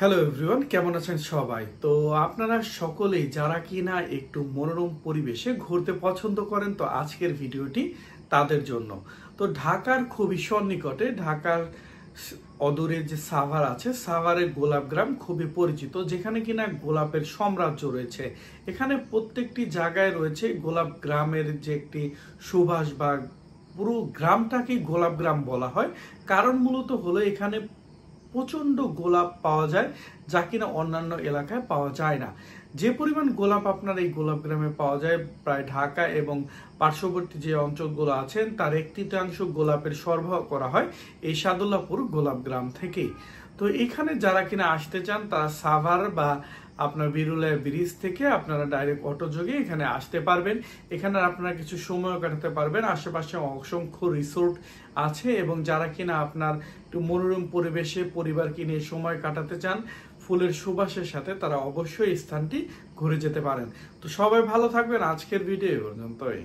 Hello everyone, কেমন আছেন সবাই? তো আপনারা সকলেই যারা কিনা একটু মনোরম পরিবেশে ঘুরতে পছন্দ করেন, তো আজকের ভিডিওটি তাদের জন্য। তো ঢাকার খুবই সন্নিকটে, ঢাকার অদূরে যে সাভার আছে, সাভারের গোলাপগ্রাম খুবই পরিচিত, যেখানে কিনা গোলাপের সাম্রাজ্য রয়েছে। এখানে প্রত্যেকটি জায়গায় রয়েছে গোলাপ গ্রামের যে একটি সুবাস, বা পুরো গ্রামটাকেই গোলাপ গ্রাম বলা হয়। কারণ মূলত হলো এখানে প্রচন্ড গোলাপ পাওয়া যায়, যা কিনা অন্যান্য এলাকায় পাওয়া যায় না। যে পরিমাণ গোলাপ আপনার এই গোলাপ গ্রামে পাওয়া যায়, প্রায় ঢাকা এবং পার্শ্ববর্তী যে অঞ্চলগুলো আছেন তার 1/3 গোলাপের সরবরাহ করা হয় এই সাদুল্লাপুর গোলাপ গ্রাম থেকেই। তো এখানে যারা কিনা আসতে চান তারা সাভার বা আপনার বিরুলিয়া ব্রিজ থেকে আপনারা ডাইরেক্ট অটো যোগে এখানে আসতে পারবেন। এখানে আপনারা কিছু সময় কাটাতে পারবেন। আশেপাশে অসংখ্য রিসোর্ট আছে, এবং যারা কিনা আপনার একটু মনোরম পরিবেশে পরিবারকে নিয়ে সময় কাটাতে চান ফুলের সুবাসের সাথে, তারা অবশ্যই এই স্থানটি ঘুরে যেতে পারেন। তো সবাই ভালো থাকবেন। আজকের ভিডিও পর্যন্তই।